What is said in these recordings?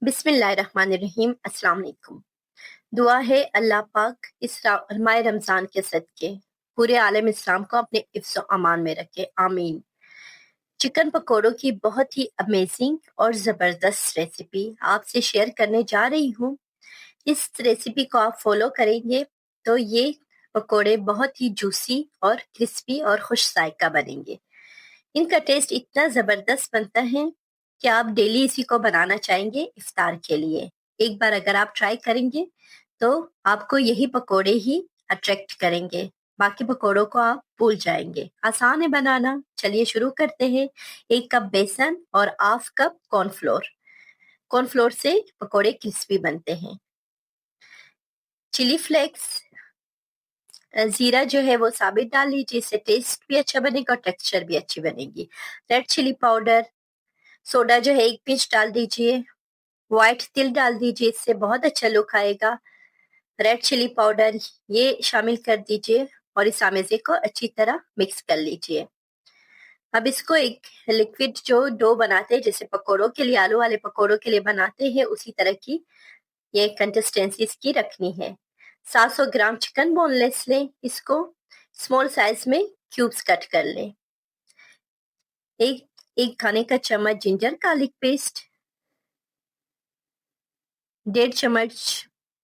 बिस्मिल्लाहिर्रहमानिर्रहीम। अस्सलाम वालेकुम। दुआ है अल्लाह पाक इस माह रमज़ान के सदके पूरे आलम इस्लाम को अपने हिफ्ज़ व अमान में रखे, आमीन। चिकन पकोड़ों की बहुत ही अमेजिंग और ज़बरदस्त रेसिपी आपसे शेयर करने जा रही हूँ। इस रेसिपी को आप फॉलो करेंगे तो ये पकोड़े बहुत ही जूसी और क्रिस्पी और खुश जायका बनेंगे। इनका टेस्ट इतना ज़बरदस्त बनता है कि आप डेली इसी को बनाना चाहेंगे इफ्तार के लिए। एक बार अगर आप ट्राई करेंगे तो आपको यही पकोड़े ही अट्रैक्ट करेंगे, बाकी पकोड़ों को आप भूल जाएंगे। आसान है बनाना, चलिए शुरू करते हैं। 1 कप बेसन और हाफ कप कॉर्नफ्लोर। कॉर्नफ्लोर से पकोड़े क्रिस्पी बनते हैं। चिली फ्लेक्स, जीरा जो है वो साबित डाल लीजिए, इससे टेस्ट भी अच्छा बनेगा और टेक्सचर भी अच्छी बनेगी। रेड चिली पाउडर, सोडा जो है 1 पिंच डाल दीजिए। व्हाइट तिल डाल दीजिए, इससे बहुत अच्छा लुक आएगा। रेड चिली पाउडर ये शामिल कर दीजिए और इस आमेज़े को अच्छी तरह मिक्स कर लीजिए। अब इसको एक लिक्विड जो डो बनाते हैं, जैसे पकोड़ों के लिए, आलू वाले पकोड़ों के लिए बनाते हैं, उसी तरह की ये कंसिस्टेंसी इसकी रखनी है। 700 ग्राम चिकन बोनलेस लें, इसको स्मॉल साइज में क्यूब्स कट कर लें। एक खाने का चम्मच जिंजर गार्लिक पेस्ट, 1.5 चम्मच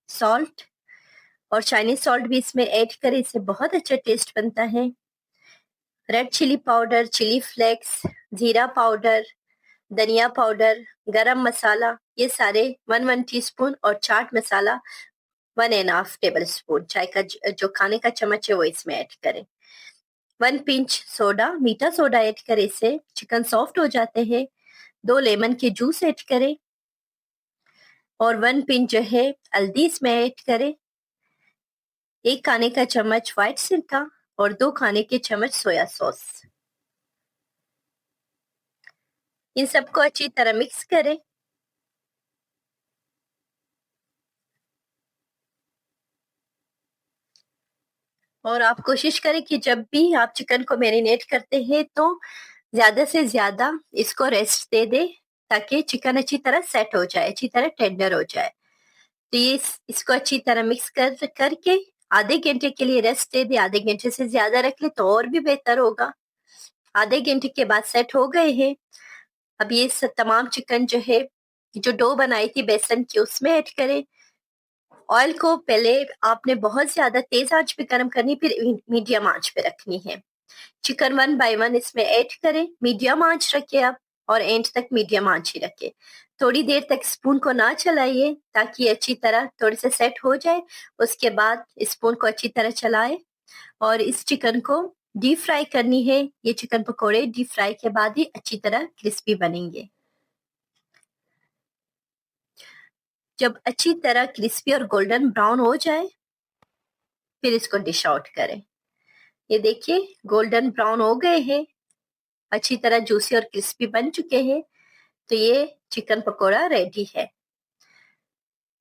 सॉल्ट और चाइनीज सॉल्ट भी इसमें ऐड करें, इससे बहुत अच्छा टेस्ट बनता है। Red chili powder, chili flakes, जीरा पाउडर, धनिया पाउडर, गरम मसाला, ये सारे 1 टीस्पून और चाट मसाला 1.5 टेबल स्पून, चाय का जो खाने का चम्मच है वो इसमें ऐड करें। 1 पिंच सोडा, मीठा सोडा ऐड करें, इससे चिकन सॉफ्ट हो जाते हैं। 2 लेमन के जूस ऐड करें और 1 पिंच जो है हल्दी इसमें ऐड करें। 1 खाने का चम्मच व्हाइट सिरका और 2 खाने के चम्मच सोया सॉस। इन सबको अच्छी तरह मिक्स करें। और आप कोशिश करें कि जब भी आप चिकन को मैरिनेट करते हैं तो ज्यादा से ज्यादा इसको रेस्ट दे दे, ताकि चिकन अच्छी तरह सेट हो जाए, अच्छी तरह टेंडर हो जाए। तो ये इसको अच्छी तरह मिक्स करके आधे घंटे के लिए रेस्ट दे दे। आधे घंटे से ज्यादा रख ले तो और भी बेहतर होगा। आधे घंटे के बाद सेट हो गए हैं। अब ये तमाम चिकन जो है, जो डो बनाई थी बेसन की, उसमें ऐड करें। ऑयल को पहले आपने बहुत ज्यादा तेज आंच पे गर्म करनी, फिर मीडियम आंच पे रखनी है। चिकन 1 बाय 1 इसमें ऐड करें, मीडियम आंच रखे आप और एंड तक मीडियम आंच ही रखे। थोड़ी देर तक स्पून को ना चलाइए ताकि अच्छी तरह थोड़े से सेट हो जाए। उसके बाद स्पून को अच्छी तरह चलाए और इस चिकन को डीप फ्राई करनी है। ये चिकन पकोड़े डीप फ्राई के बाद ही अच्छी तरह क्रिस्पी बनेंगे। जब अच्छी तरह क्रिस्पी और गोल्डन ब्राउन हो जाए फिर इसको डिश आउट करें। ये देखिए गोल्डन ब्राउन हो गए हैं, अच्छी तरह जूसी और क्रिस्पी बन चुके हैं। तो ये चिकन पकोड़ा रेडी है।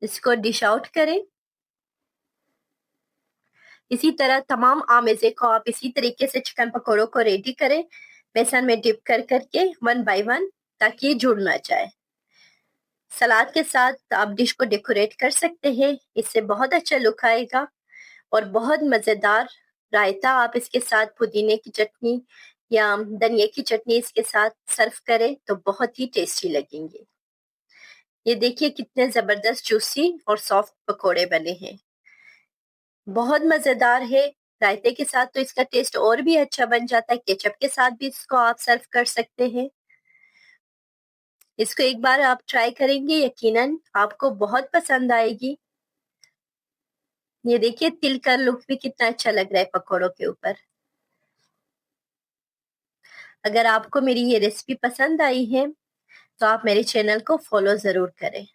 इसको डिश आउट करें। इसी तरह तमाम आमेज़े को आप इसी तरीके से चिकन पकोड़ों को रेडी करें, बेसन में डिप कर करके 1 बाय 1, ताकि ये जुड़ ना जाए। सलाद के साथ आप डिश को डेकोरेट कर सकते हैं, इससे बहुत अच्छा लुक आएगा। और बहुत मज़ेदार रायता आप इसके साथ पुदीने की चटनी या धनिया की चटनी इसके साथ सर्व करें तो बहुत ही टेस्टी लगेंगे। ये देखिए कितने ज़बरदस्त जूसी और सॉफ्ट पकोड़े बने हैं, बहुत मज़ेदार है। रायते के साथ तो इसका टेस्ट और भी अच्छा बन जाता है। केचप के साथ भी इसको आप सर्व कर सकते हैं। इसको एक बार आप ट्राई करेंगे, यकीनन आपको बहुत पसंद आएगी। ये देखिए तिल का लुक भी कितना अच्छा लग रहा है पकोड़ों के ऊपर। अगर आपको मेरी ये रेसिपी पसंद आई है तो आप मेरे चैनल को फॉलो ज़रूर करें।